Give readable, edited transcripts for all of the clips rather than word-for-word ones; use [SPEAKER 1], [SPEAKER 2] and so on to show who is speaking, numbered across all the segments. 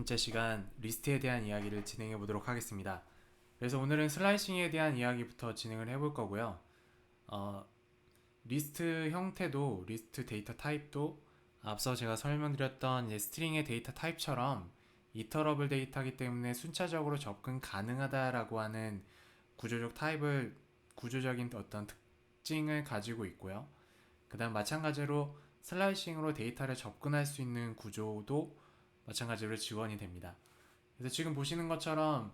[SPEAKER 1] 번째 시간 리스트에 대한 이야기를 진행해 보도록 하겠습니다. 그래서 오늘은 슬라이싱에 대한 이야기부터 진행을 해볼 거고요. 어, 리스트 형태도 리스트 데이터 타입도 앞서 제가 설명드렸던 이제 스트링의 데이터 타입처럼 이터러블 데이터이기 때문에 순차적으로 접근 가능하다라고 하는 구조적인 어떤 특징을 가지고 있고요. 그 다음 마찬가지로 슬라이싱으로 데이터를 접근할 수 있는 구조도 마찬가지로 지원이 됩니다. 그래서 지금 보시는 것처럼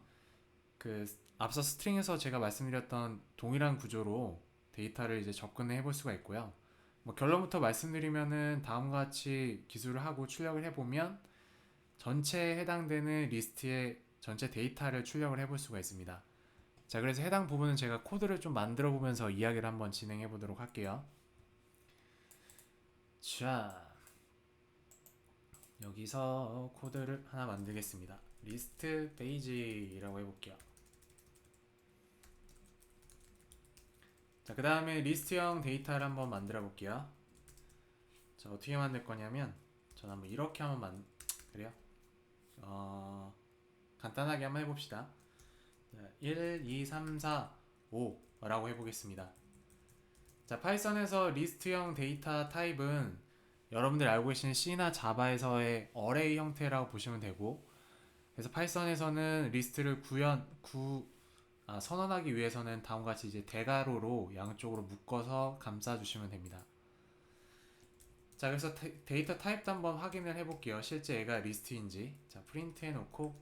[SPEAKER 1] 그 앞서 스트링에서 제가 말씀드렸던 동일한 구조로 데이터를 이제 접근해 볼 수가 있고요. 뭐 결론부터 말씀드리면은 다음과 같이 기술을 하고 출력을 해보면 전체에 해당되는 리스트의 전체 데이터를 출력을 해볼 수가 있습니다. 자, 그래서 해당 부분은 제가 코드를 좀 만들어 보면서 이야기를 한번 진행해 보도록 할게요. 자, 여기서 코드를 하나 만들겠습니다. 리스트 페이지라고 해볼게요. 자, 그 다음에 리스트형 데이터를 한번 만들어 볼게요. 자, 어떻게 만들 거냐면 저는 한번 이렇게 그래요. 간단하게 한번 해봅시다. 자, 1, 2, 3, 4, 5 라고 해보겠습니다. 자, 파이썬에서 리스트형 데이터 타입은 여러분들이 알고 계시는 C나 자바에서의 어레이 형태라고 보시면 되고, 그래서 파이썬에서는 리스트를 선언하기 위해서는 다음과 같이 이제 대괄호로 양쪽으로 묶어서 감싸주시면 됩니다. 자, 그래서 데이터 타입도 한번 확인을 해볼게요. 실제 얘가 리스트인지. 자, 프린트 해놓고,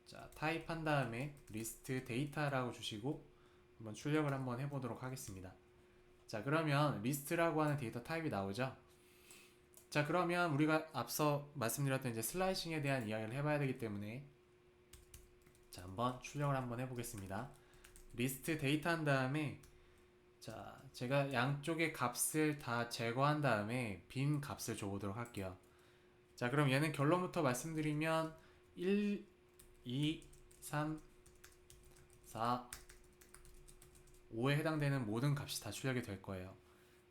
[SPEAKER 1] 자, 타입 한 다음에 리스트 데이터라고 주시고, 한번 출력을 한번 해보도록 하겠습니다. 자, 그러면 리스트라고 하는 데이터 타입이 나오죠? 자, 그러면 우리가 앞서 말씀드렸던 이제 슬라이싱에 대한 이야기를 해봐야 되기 때문에, 자, 한번 출력을 한번 해보겠습니다. 리스트 데이터 한 다음에, 자, 제가 양쪽의 값을 다 제거한 다음에 빈 값을 줘보도록 할게요. 자, 그럼 얘는 결론부터 말씀드리면 1, 2, 3, 4, 5에 해당되는 모든 값이 다 출력이 될 거예요.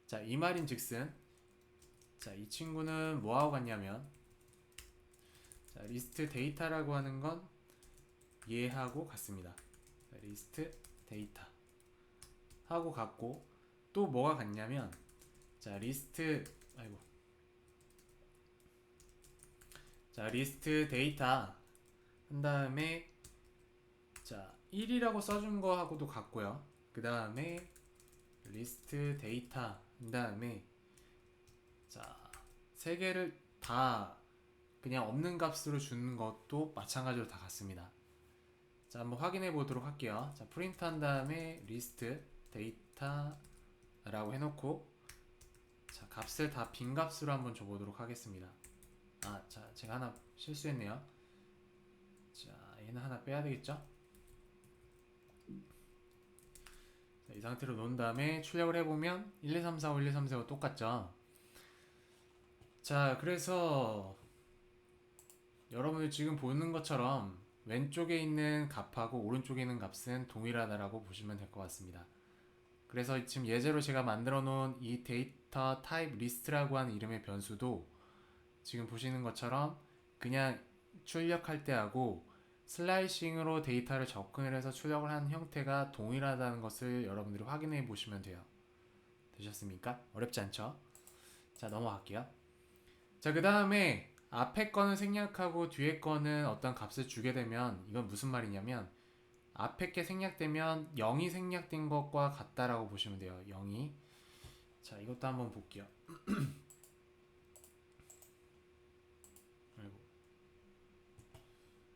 [SPEAKER 1] 자, 이 말인 즉슨, 자, 이 친구는 뭐하고 같냐면, 자, 리스트 데이터라고 하는 건 얘하고 같습니다. 자, 리스트 데이터 하고 같고, 또 뭐가 같냐면, 자, 리스트 데이터 한 다음에, 자, 1이라고 써준 거하고도 같고요. 그 다음에 리스트 데이터 한 다음에, 자, 세 개를 다 그냥 없는 값으로 주는 것도 마찬가지로 다 같습니다. 자, 한번 확인해 보도록 할게요. 자, 프린트 한 다음에 리스트 데이터라고 해놓고, 자, 값을 다 빈 값으로 한번 줘보도록 하겠습니다. 자, 제가 하나 실수했네요. 자, 얘는 하나 빼야 되겠죠? 자, 이 상태로 놓은 다음에 출력을 해보면 1, 2, 3, 4, 5, 1, 2, 3, 4, 5 똑같죠? 자, 그래서 여러분이 지금 보는 것처럼 왼쪽에 있는 값하고 오른쪽에 있는 값은 동일하다라고 보시면 될 것 같습니다. 그래서 지금 예제로 제가 만들어 놓은 이 데이터 타입 리스트라고 하는 이름의 변수도 지금 보시는 것처럼 그냥 출력할 때하고 슬라이싱으로 데이터를 접근을 해서 출력을 한 형태가 동일하다는 것을 여러분들이 확인해 보시면 돼요. 되셨습니까? 어렵지 않죠? 자, 넘어갈게요. 자, 그 다음에 앞에 거는 생략하고 뒤에 거는 어떤 값을 주게 되면 이건 무슨 말이냐면 앞에 게 생략되면 0이 생략된 것과 같다라고 보시면 돼요. 0이. 자, 이것도 한번 볼게요. 아이고.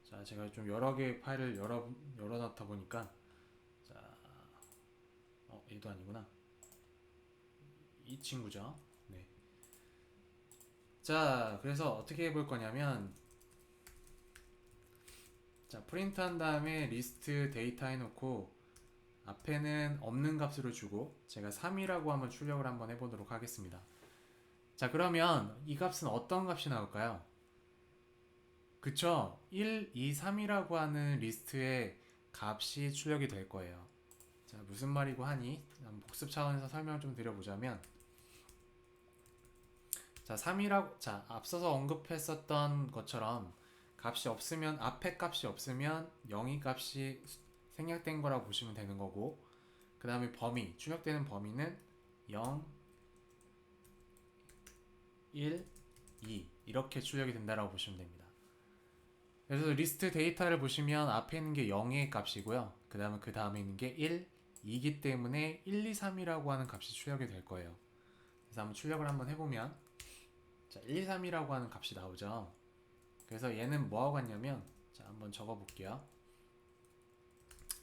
[SPEAKER 1] 자, 제가 좀 여러 개의 파일을 열어놨다 보니까 자, 얘도 아니구나. 이 친구죠. 네. 자, 그래서 어떻게 해볼 거냐면 자, 프린트 한 다음에 리스트 데이터 해놓고 앞에는 없는 값으로 주고 제가 3이라고 한번 출력을 한번 해보도록 하겠습니다. 자, 그러면 이 값은 어떤 값이 나올까요? 그쵸? 1, 2, 3이라고 하는 리스트의 값이 출력이 될 거예요. 자, 무슨 말이고 하니? 복습 차원에서 설명을 좀 드려보자면 자, 앞서서 언급했었던 것처럼 값이 없으면 앞에 값이 없으면 0이 값이 생략된 거라고 보시면 되는 거고, 그 다음에 범위, 출력되는 범위는 0, 1, 2 이렇게 출력이 된다라고 보시면 됩니다. 그래서 리스트 데이터를 보시면 앞에 있는 게 0의 값이고요. 그 다음에 있는 게 1, 2이기 때문에 1, 2, 3이라고 하는 값이 출력이 될 거예요. 그래서 한번 출력을 한번 해보면, 자, 1, 2, 3이라고 하는 값이 나오죠. 그래서 얘는 뭐하고 같냐면, 자, 한번 적어볼게요.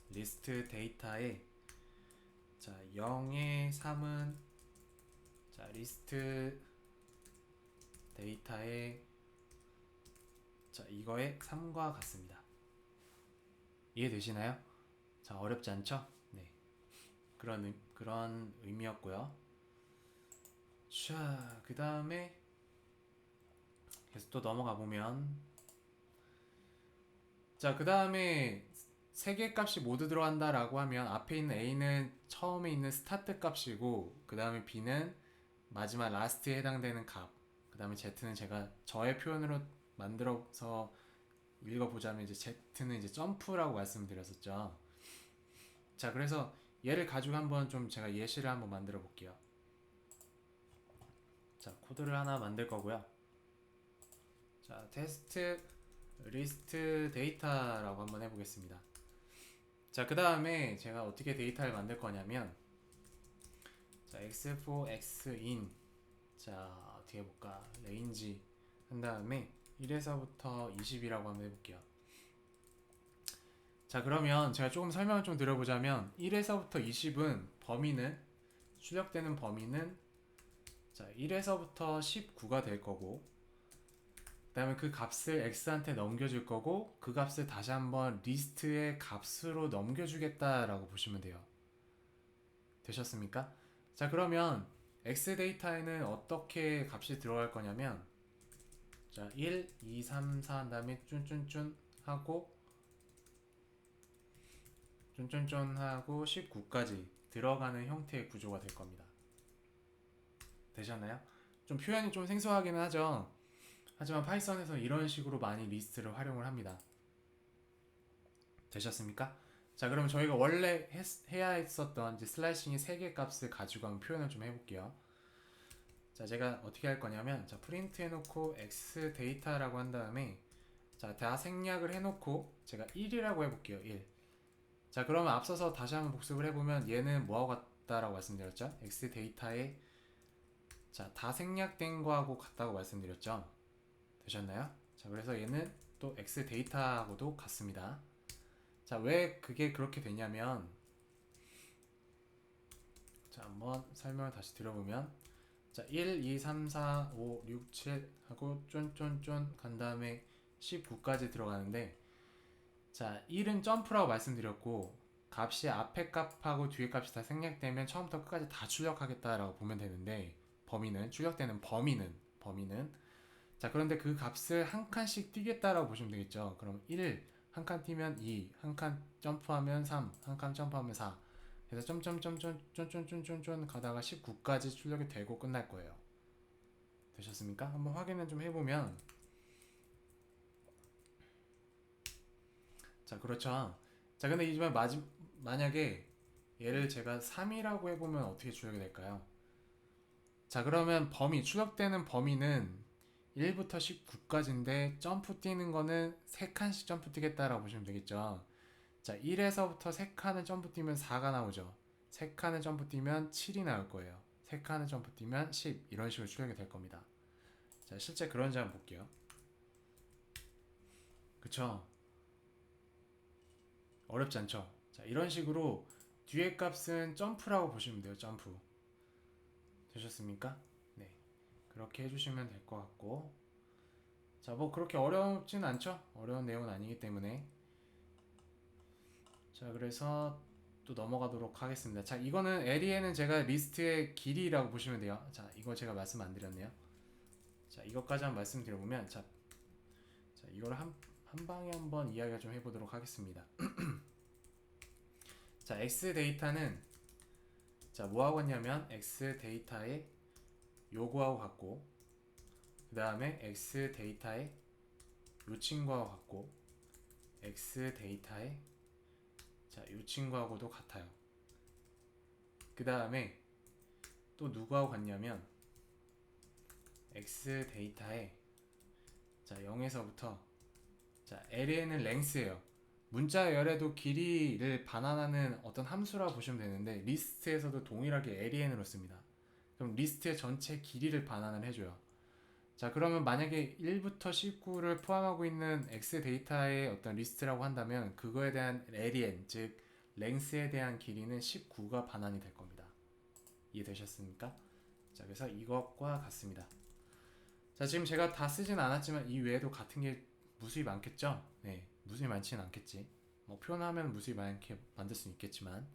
[SPEAKER 1] 리스트 데이터에, 자, 0의 3은, 자, 리스트 데이터에, 자, 이거의 3과 같습니다. 이해되시나요? 자, 어렵지 않죠? 네. 그런 의미였고요. 자, 그 다음에 계속 또 넘어가 보면, 자, 그 다음에 세 개 값이 모두 들어간다라고 하면 앞에 있는 A는 처음에 있는 스타트 값이고, 그 다음에 B는 마지막 라스트에 해당되는 값, 그 다음에 Z는 제가 저의 표현으로 만들어서 읽어보자면 이제 Z는 이제 점프라고 말씀드렸었죠. 자, 그래서 얘를 가지고 한번 좀 제가 예시를 한번 만들어 볼게요. 자, 코드를 하나 만들 거고요. 자, 테스트 리스트 데이터라고 한번 해보겠습니다. 자, 그 다음에 제가 어떻게 데이터를 만들 거냐면, 자, x4 xin, 자, 어떻게 해볼까, 레인지 한 다음에 1에서부터 20이라고 한번 해볼게요. 자, 그러면 제가 조금 설명을 좀 드려보자면, 1에서부터 20은 범위는, 출력되는 범위는, 자, 1에서부터 19가 될 거고, 그 다음에 그 값을 x한테 넘겨줄 거고, 그 값을 다시 한번 리스트의 값으로 넘겨주겠다라고 보시면 돼요. 되셨습니까? 자, 그러면 x 데이터에는 어떻게 값이 들어갈 거냐면, 자, 1, 2, 3, 4 한 다음에 쭌쭌쭌 하고 쫀쫀쫀 하고 19까지 들어가는 형태의 구조가 될 겁니다. 되셨나요? 좀 표현이 좀 생소하기는 하죠. 하지만 파이썬에서 이런 식으로 많이 리스트를 활용을 합니다. 되셨습니까? 자, 그럼 저희가 원래 해야 했었던 이제 슬라이싱의 3개 값을 가지고 한번 표현을 좀 해볼게요. 자, 제가 어떻게 할 거냐면, 자, 프린트 해놓고 x 데이터라고 한 다음에, 자, 다 생략을 해놓고 제가 1이라고 해볼게요. 1. 자, 그러면 앞서서 다시 한번 복습을 해보면 얘는 뭐하고 같다라고 말씀드렸죠? x 데이터에, 자, 다 생략된 거하고 같다고 말씀드렸죠? 되셨나요? 자, 그래서 얘는 또 x 데이터하고도 같습니다. 자, 왜 그게 그렇게 되냐면, 자, 한번 설명을 다시 드려보면, 자, 1, 2, 3, 4, 5, 6, 7 하고 쫀쫀쫀 간 다음에 19까지 들어가는데, 자, 1은 점프라고 말씀드렸고, 값이 앞에 값하고 뒤에 값이 다 생략되면 처음부터 끝까지 다 출력하겠다라고 보면 되는데, 출력되는 범위는 자, 그런데 그 값을 한 칸씩 뛰겠다라고 보시면 되겠죠. 그럼 1 한 칸 뛰면 2, 한 칸 점프하면 3, 한 칸 점프하면 4. 그래서 점점점점쫀쫀쫀쫀쫀 가다가 19까지 출력이 되고 끝날 거예요. 되셨습니까? 한번 확인을 좀 해보면, 자, 그렇죠. 자, 근데 이제 만약에 얘를 제가 3이라고 해보면 어떻게 출력이 될까요? 자, 그러면 출력되는 범위는 1부터 19까지인데 점프 뛰는 거는 3칸씩 점프 뛰겠다라고 보시면 되겠죠. 자, 1에서부터 3칸을 점프 뛰면 4가 나오죠. 3칸을 점프 뛰면 7이 나올 거예요. 3칸을 점프 뛰면 10, 이런 식으로 출력이 될 겁니다. 자, 실제 그런지 한번 볼게요. 그쵸? 어렵지 않죠? 자, 이런 식으로 뒤에 값은 점프라고 보시면 돼요. 점프. 되셨습니까? 네. 그렇게 해주시면 될 것 같고, 자, 뭐 그렇게 어렵진 않죠? 어려운 내용은 아니기 때문에. 자, 그래서 또 넘어가도록 하겠습니다. 자, 이거는 에리에는 제가 리스트의 길이라고 보시면 돼요. 자, 이거 제가 말씀 안 드렸네요. 자, 이것까지 한번 말씀드려보면, 자, 이거를 한 방에 한번 이야기를 좀 해보도록 하겠습니다. 자, x 데이터는, 자, 뭐하고 같냐면 x 데이터에 요거하고 같고, 그 다음에 x 데이터에 요 친구하고 같고, x 데이터에 자, 요 친구하고도 같아요. 그 다음에 또 누구하고 같냐면 x 데이터에 자, 0에서부터 자, LN은 랭스예요. 문자 열에도 길이를 반환하는 어떤 함수라고 보시면 되는데 리스트에서도 동일하게 LEN으로 씁니다. 그럼 리스트의 전체 길이를 반환을 해줘요. 자, 그러면 만약에 1부터 19를 포함하고 있는 X 데이터의 어떤 리스트라고 한다면 그거에 대한 LEN, 즉 랭스에 대한 길이는 19가 반환이 될 겁니다. 이해되셨습니까? 자, 그래서 이것과 같습니다. 자, 지금 제가 다 쓰진 않았지만 이 외에도 같은 게 무수히 많겠죠? 네, 무수히 많지는 않겠지. 뭐 표현하면 무수히 많게 만들 수는 있겠지만,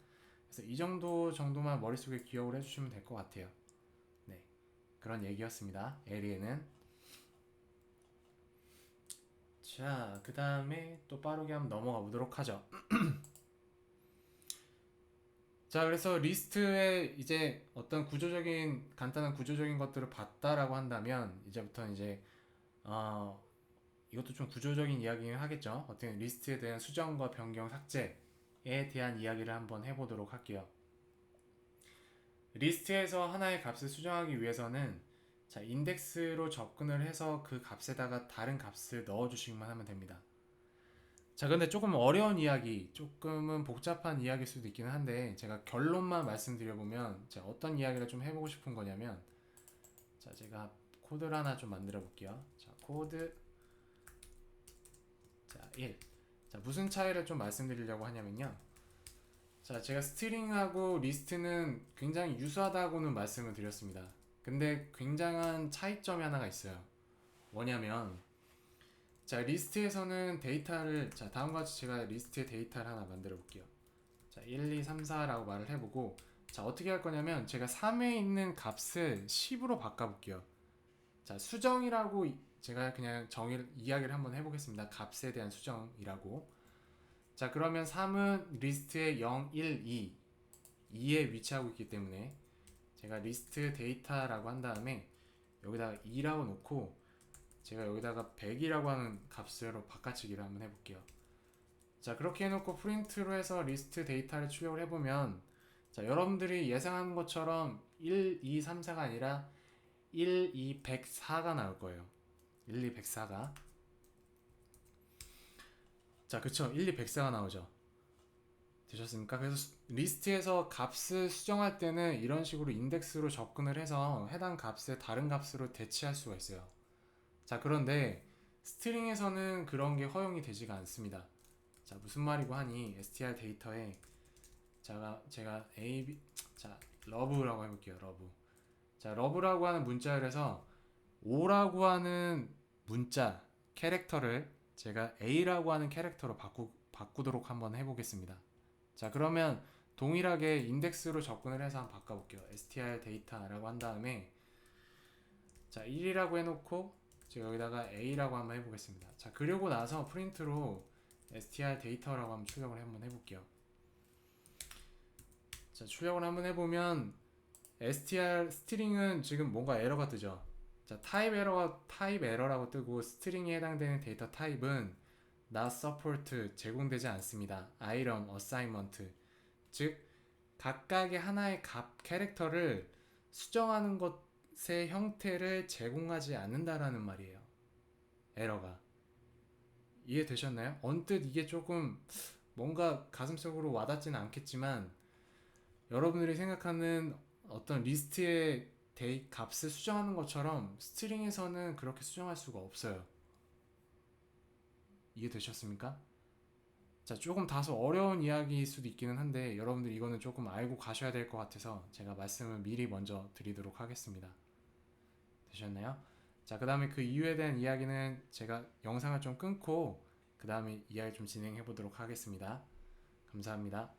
[SPEAKER 1] 그래서 이 정도만 머릿속에 기억을 해주시면 될 것 같아요. 네, 그런 얘기였습니다. LEN은. 자, 그 다음에 또 빠르게 한번 넘어가 보도록 하죠. 자, 그래서 리스트에 이제 어떤 구조적인 간단한 구조적인 것들을 봤다라고 한다면 이제부터는 이제 어, 이것도 좀 구조적인 이야기는 하겠죠. 어떻게 리스트에 대한 수정과 변경, 삭제에 대한 이야기를 한번 해보도록 할게요. 리스트에서 하나의 값을 수정하기 위해서는 자, 인덱스로 접근을 해서 그 값에다가 다른 값을 넣어주시기만 하면 됩니다. 자, 근데 조금 어려운 이야기, 조금은 복잡한 이야기일 수도 있기는 한데 제가 결론만 말씀드려보면 제가 어떤 이야기를 좀 해보고 싶은 거냐면 자, 제가 코드를 하나 좀 만들어 볼게요. 자, 코드 자, 1. 자, 무슨 차이를 좀 말씀드리려고 하냐면요. 자, 제가 스트링하고 리스트는 굉장히 유사하다고는 말씀을 드렸습니다. 근데 굉장한 차이점이 하나가 있어요. 뭐냐면 자, 리스트에서는 데이터를 자, 다음과 같이 제가 리스트의 데이터를 하나 만들어 볼게요. 자, 1, 2, 3, 4라고 말을 해보고 자, 어떻게 할 거냐면 제가 3에 있는 값을 10으로 바꿔볼게요. 자, 수정이라고 제가 그냥 이야기를 한번 해보겠습니다. 값에 대한 수정이라고. 자, 그러면 3은 리스트에 0, 1, 2에 위치하고 있기 때문에 제가 리스트 데이터라고 한 다음에 여기다가 2라고 놓고 제가 여기다가 100이라고 하는 값으로 바꿔치기를 한번 해볼게요. 자, 그렇게 해놓고 프린트로 해서 리스트 데이터를 출력을 해보면 자, 여러분들이 예상한 것처럼 1, 2, 3, 4가 아니라 1, 2, 104가 나올 거예요. 1, 2, 104가 자, 그쵸, 1, 2, 104가 나오죠. 되셨습니까? 그래서 리스트에서 값을 수정할 때는 이런 식으로 인덱스로 접근을 해서 해당 값을 다른 값으로 대체할 수가 있어요. 자, 그런데 스트링에서는 그런 게 허용이 되지가 않습니다. 자, 무슨 말이고 하니 str 데이터에 제가 자, 러브라고 해볼게요. 러브. 자, 러브라고 하는 문자열에서 5라고 하는 문자 캐릭터를 제가 a라고 하는 캐릭터로 바꾸도록 한번 해보겠습니다. 자, 그러면 동일하게 인덱스로 접근을 해서 한번 바꿔볼게요. str 데이터라고 한 다음에 자, 1이라고 해놓고 제가 여기다가 a라고 한번 해보겠습니다. 자, 그리고 나서 프린트로 str 데이터라고 한번 출력을 한번 해볼게요. 자, 출력을 한번 해보면 str 스트링은 지금 뭔가 에러가 뜨죠. 자, 타입 에러라고 뜨고 스트링에 해당되는 데이터 타입은 not support 제공되지 않습니다. item assignment 즉 각각의 하나의 값 캐릭터를 수정하는 것의 형태를 제공하지 않는다라는 말이에요. 에러가 이해되셨나요? 언뜻 이게 조금 뭔가 가슴속으로 와닿지는 않겠지만 여러분들이 생각하는 어떤 리스트의 값을 수정하는 것처럼 스트링에서는 그렇게 수정할 수가 없어요. 이해되셨습니까? 자, 조금 다소 어려운 이야기일 수도 있기는 한데 여러분들 이거는 조금 알고 가셔야 될 것 같아서 제가 말씀을 미리 먼저 드리도록 하겠습니다. 되셨나요? 자, 그 다음에 그 이유에 대한 이야기는 제가 영상을 좀 끊고 그 다음에 이야기 좀 진행해 보도록 하겠습니다. 감사합니다.